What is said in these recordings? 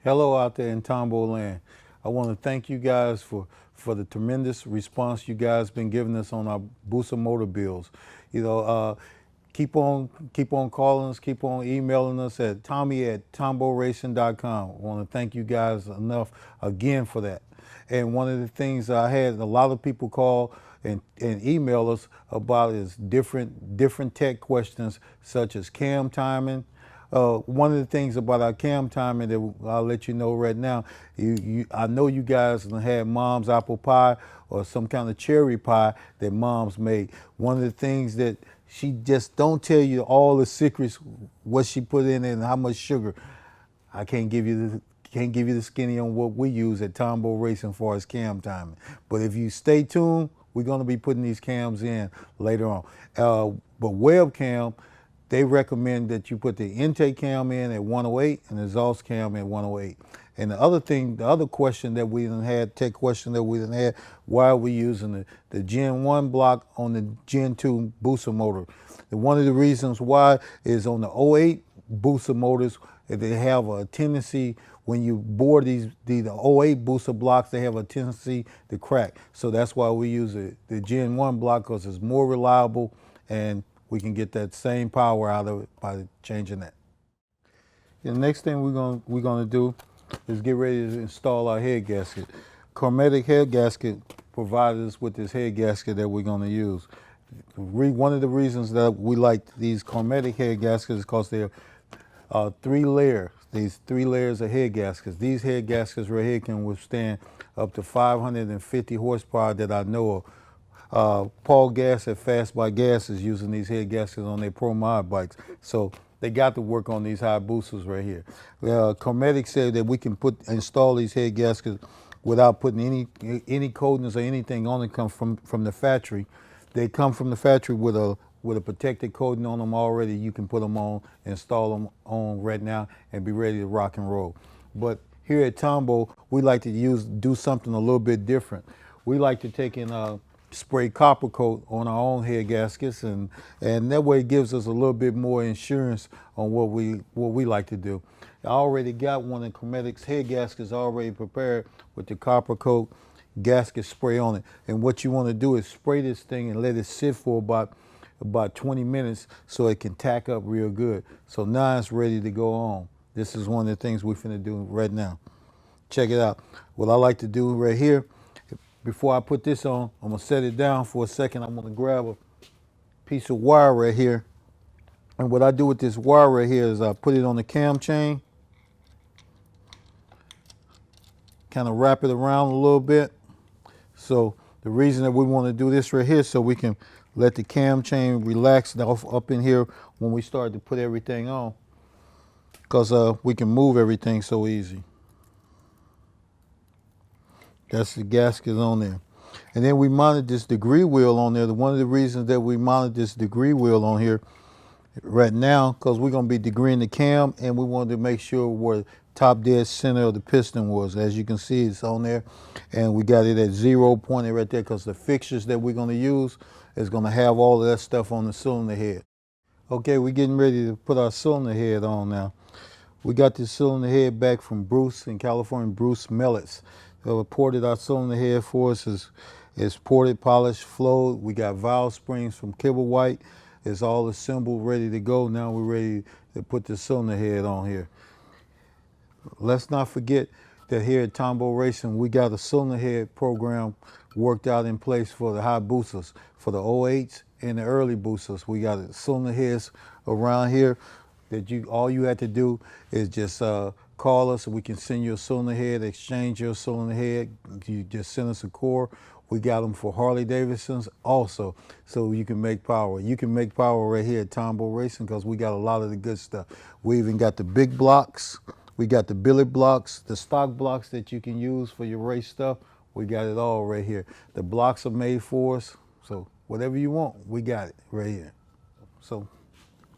Hello out there in Tombo land. I want to thank you guys for the tremendous response you guys been giving us on our Busa motor bills. You know, keep on calling us, keep on emailing us at tommy@tomboracing.com. I want to thank you guys enough again for that. And one of the things I had a lot of people call and email us about is different tech questions such as cam timing. One of the things about our cam timing that I'll let you know right now, I know you guys had mom's apple pie or some kind of cherry pie that mom's made. One of the things that she just don't tell you all the secrets, what she put in it and how much sugar. I can't give you the skinny on what we use at Tombo Racing for as cam timing. But if you stay tuned, we're going to be putting these cams in later on. But webcam, they recommend that you put the intake cam in at 108 and the exhaust cam at 108. And the other question that we done had, tech question that we done had, why are we using the Gen 1 block on the Gen 2 booster motor? And one of the reasons why is on the '08 booster motors, they have a tendency when you bore the '08 booster blocks, they have a tendency to crack. So that's why we use the Gen 1 block, because it's more reliable and we can get that same power out of it by changing that. The next thing we're gonna do is get ready to install our head gasket. Chromatic head gasket provided us with this head gasket that we're gonna use. One of the reasons that we like these chromatic head gaskets is because they're these 3 layers of head gaskets. These head gaskets right here can withstand up to 550 horsepower that I know of. Paul Gass at Fast by Gas is using these head gaskets on their Pro Mod bikes. So they got to work on these Hayabusas right here. Chromatic said that we can install these head gaskets without putting any coatings or anything on it. Come from the factory. They come from the factory with a protected coating on them already. You can put them on, install them on right now, and be ready to rock and roll. But here at Tombo, we like to do something a little bit different. We like to take in spray copper coat on our own head gaskets, and that way it gives us a little bit more insurance on what we like to do. I already got one of Chromatic's head gaskets already prepared with the copper coat gasket spray on it. And what you want to do is spray this thing and let it sit for about 20 minutes so it can tack up real good. So now it's ready to go on. This is one of the things we're finna do right now. Check it out. What I like to do right here, before I put this on, I'm gonna set it down for a second. I'm gonna grab a piece of wire right here. And what I do with this wire right here is I put it on the cam chain, kind of wrap it around a little bit. So the reason that we want to do this right here, so we can let the cam chain relax up in here when we start to put everything on, because we can move everything so easy. That's the gasket on there. And then we mounted this degree wheel on there. One of the reasons that we mounted this degree wheel on here right now, because we're going to be degreeing the cam, and we wanted to make sure where top dead center of the piston was. As you can see, it's on there, and we got it at 0 pointed right there, because the fixtures that we're going to use is going to have all of that stuff on the cylinder head. Okay, we're getting ready to put our cylinder head on now. We got this cylinder head back from Bruce in California, Bruce Mellets. Ported our cylinder head for us. Is ported, polished, flowed. We got valve springs from Kibble White. It's all assembled, ready to go. Now we're ready to put the cylinder head on here. Let's not forget that here at Tombo Racing, we got a cylinder head program worked out in place for the Hayabusas, for the '08s and the early boosters. We got cylinder heads around here that all you have to do is just call us and we can send you a cylinder head, exchange your cylinder head. You just send us a core. We got them for Harley Davidsons also, so you can make power. You can make power right here at Tombo Racing, because we got a lot of the good stuff. We even got the big blocks. We got the billet blocks, the stock blocks that you can use for your race stuff. We got it all right here. The blocks are made for us, so whatever you want, we got it right here. So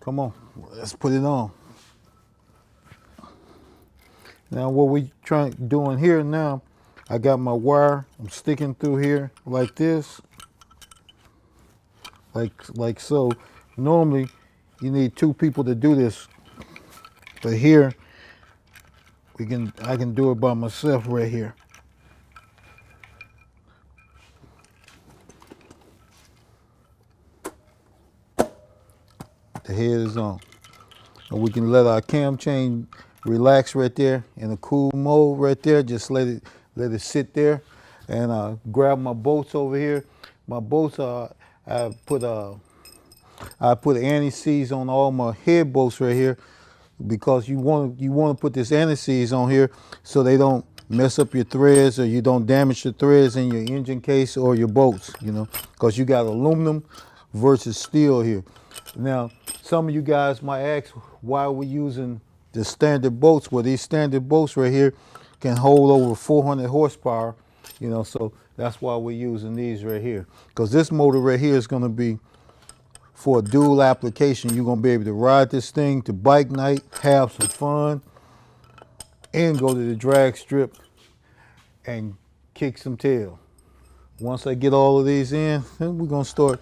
come on, let's put it on. Now what we doing here now, I got my wire, I'm sticking through here like this, like so. Normally you need 2 people to do this, but here I can do it by myself right here. The head is on. And we can let our cam chain relax right there in a cool mode right there. Just let it sit there. And grab my bolts over here. My bolts I put anti-seize on all my head bolts right here, because you want to put this anti-seize on here so they don't mess up your threads, or you don't damage the threads in your engine case or your bolts, because you got aluminum versus steel here. Now, some of you guys might ask why we're using the standard bolts. Well, these standard bolts right here can hold over 400 horsepower, so that's why we're using these right here. Because this motor right here is going to be for a dual application. You're going to be able to ride this thing to bike night, have some fun, and go to the drag strip and kick some tail. Once I get all of these in, then we're gonna start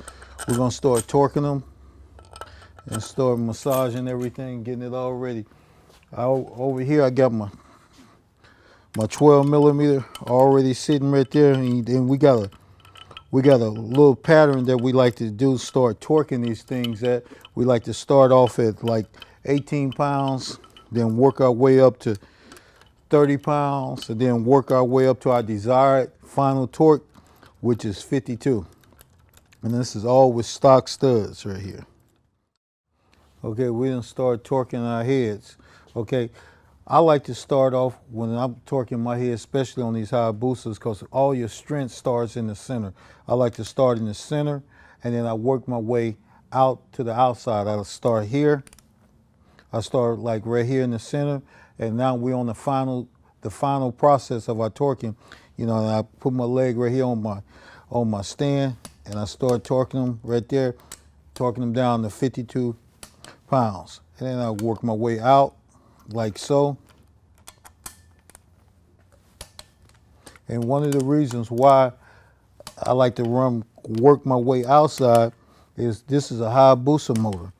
torquing them and start massaging everything, getting it all ready. Over here I got my 12 millimeter already sitting right there, and then we got a little pattern that we like to do, start torquing these things at. We like to start off at like 18 pounds, then work our way up to 30 pounds, and then work our way up to our desired final torque, which is 52. And this is all with stock studs right here. Okay, we done start torquing our heads. Okay, I like to start off when I'm torquing my head, especially on these Hayabusas, because all your strength starts in the center. I like to start in the center, and then I work my way out to the outside. I'll start here. I start like right here in the center, and now we're on the final process of our torquing. And I put my leg right here on my stand, and I start torquing them right there, torquing them down to 52 pounds. And then I work my way out like so. And one of the reasons why I like to work my way outside is this is a Hayabusa motor.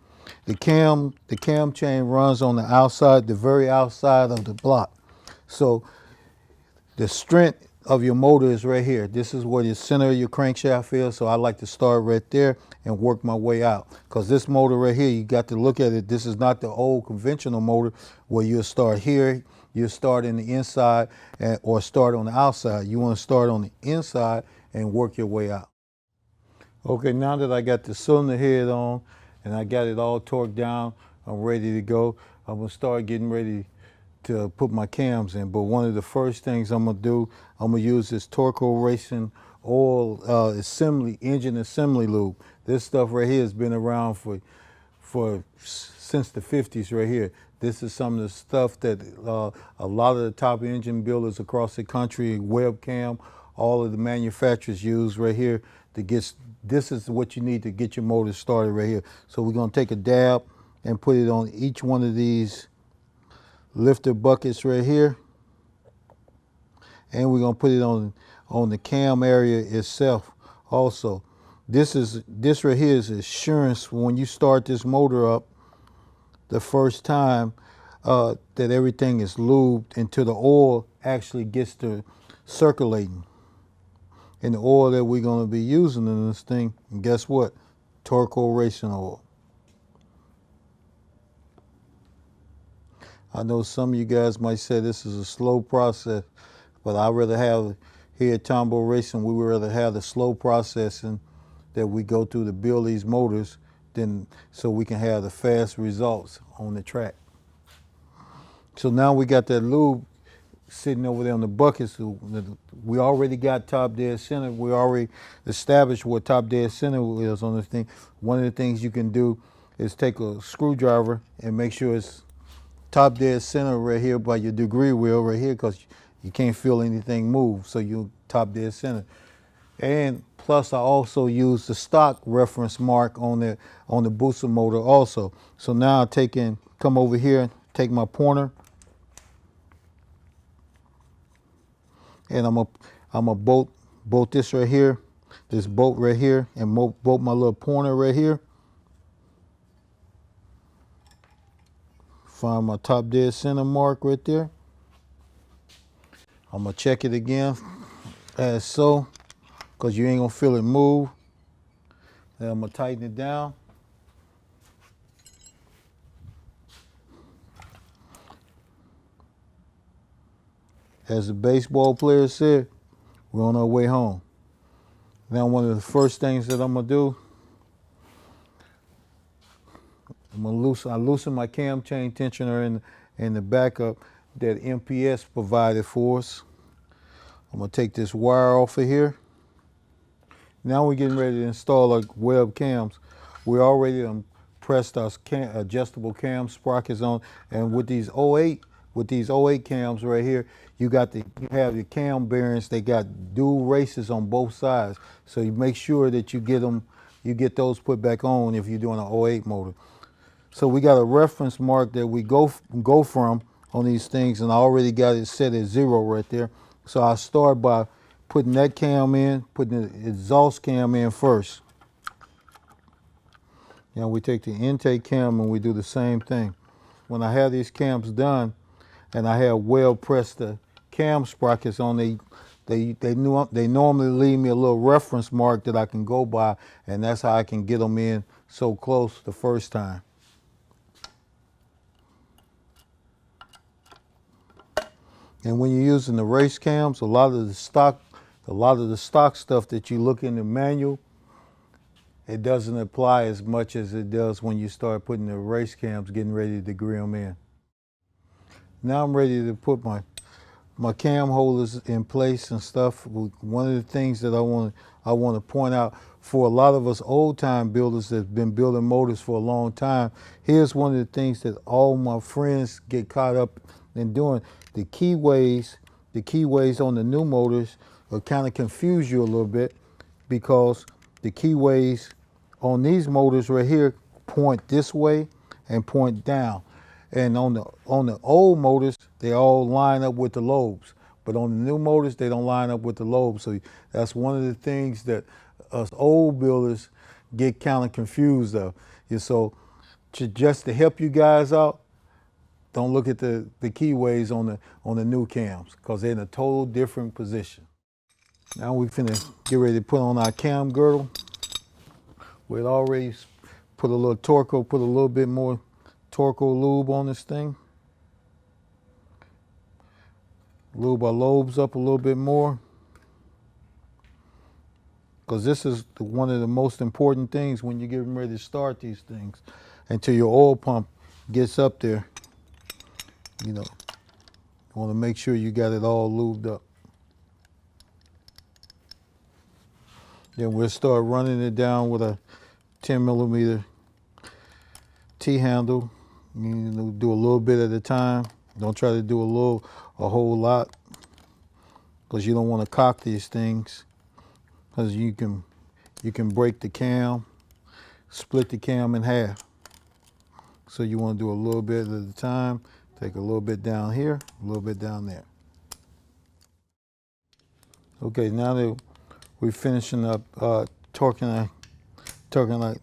The cam chain runs on the outside, the very outside of the block. So the strength of your motor is right here. This is where the center of your crankshaft is. So I like to start right there and work my way out. Because this motor right here, you got to look at it. This is not the old conventional motor where you'll start here, you start in the inside, or start on the outside. You want to start on the inside and work your way out. Okay, now that I got the cylinder head on and I got it all torqued down, I'm ready to go. I'm gonna start getting ready to put my cams in. But one of the first things I'm gonna do, I'm gonna use this Tombo Racing oil engine assembly lube. This stuff right here has been around since the 50s right here. This is some of the stuff that a lot of the top engine builders across the country, webcam, all of the manufacturers use right here to get. This is what you need to get your motor started right here. So we're gonna take a dab and put it on each one of these lifter buckets right here, and we're gonna put it on the cam area itself also. This right here is assurance when you start this motor up the first time that everything is lubed until the oil actually gets to circulating. And the oil that we're going to be using in this thing, and guess what? Tombo Racing oil. I know some of you guys might say this is a slow process, but I'd rather have, here at Tombo Racing, we would rather have the slow processing that we go through to build these motors so we can have the fast results on the track. So now we got that lube sitting over there on the buckets. We already got top dead center. We already established what top dead center is on this thing. One of the things you can do is take a screwdriver and make sure it's top dead center right here by your degree wheel right here, because you can't feel anything move, so you top dead center. And plus I also use the stock reference mark on the booster motor also. So now I come over here, take my pointer, and I'm gonna bolt this right here, this bolt right here, and bolt my little pointer right here. Find my top dead center mark right there. I'm gonna check it again as so, because you ain't gonna feel it move. Then I'm gonna tighten it down. As the baseball player said, we're on our way home. Now one of the first things that I'm gonna do, I loosen my cam chain tensioner in the backup that MPS provided for us. I'm gonna take this wire off of here. Now we're getting ready to install our web cams. We already pressed our adjustable cam sprockets on, and with these '08 cams right here, you have the cam bearings. They got dual races on both sides, so you make sure that you get those put back on if you're doing an '08 motor. So we got a reference mark that we go from on these things, and I already got it set at 0 right there. So I start by putting that cam in, putting the exhaust cam in first. Now we take the intake cam and we do the same thing. When I have these cams done and I have well pressed the cam sprockets on, they normally leave me a little reference mark that I can go by, and that's how I can get them in so close the first time. And when you're using the race cams, a lot of the stock stuff that you look in the manual, it doesn't apply as much as it does when you start putting the race cams, getting ready to degree them in. Now I'm ready to put my cam holders in place and stuff. One of the things that I want to point out for a lot of us old time builders that've been building motors for a long time, here's one of the things that all my friends get caught up in doing. The keyways on the new motors will kind of confuse you a little bit, because the keyways on these motors right here point this way and point down. And on the old motors, they all line up with the lobes. But on the new motors, they don't line up with the lobes. So that's one of the things that us old builders get kind of confused of. So just to help you guys out, don't look at the keyways on the new cams, because they're in a total different position. Now we finna get ready to put on our cam girdle. We'd already put a little bit more Torco lube on this thing. Lube our lobes up a little bit more, because this is one of the most important things when you're getting ready to start these things, until your oil pump gets up there. You want to make sure you got it all lubed up. Then we'll start running it down with a 10mm T-handle. Do a little bit at a time. Don't try to do a whole lot, because you don't want to cock these things, because you can break the cam, split the cam in half. So you want to do a little bit at a time. Take a little bit down here, a little bit down there. Okay, now that we're finishing up torquing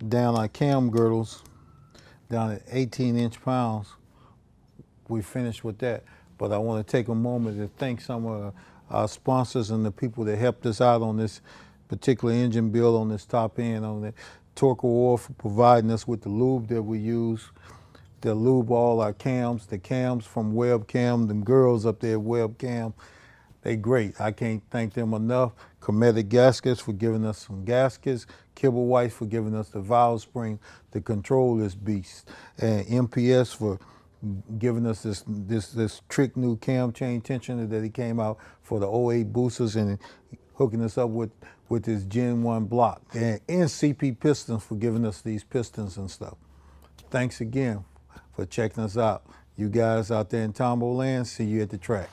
down our cam girdles down at 18-inch pounds, we finished with that. But I want to take a moment to thank some of our sponsors and the people that helped us out on this particular engine build, on this top end, on the Torco Oil, for providing us with the lube that we use. They lube all our cams, the cams from Webcam, them girls up there at Webcam. They great. I can't thank them enough. Cometic Gaskets for giving us some gaskets. Kibblewhite for giving us the valve spring to control this beast. And MPS for giving us this trick new cam chain tensioner that he came out for the '08 boosters, and hooking us up with this Gen 1 block. And CP Pistons for giving us these pistons and stuff. Thanks again for checking us out. You guys out there in Tombo land, see you at the track.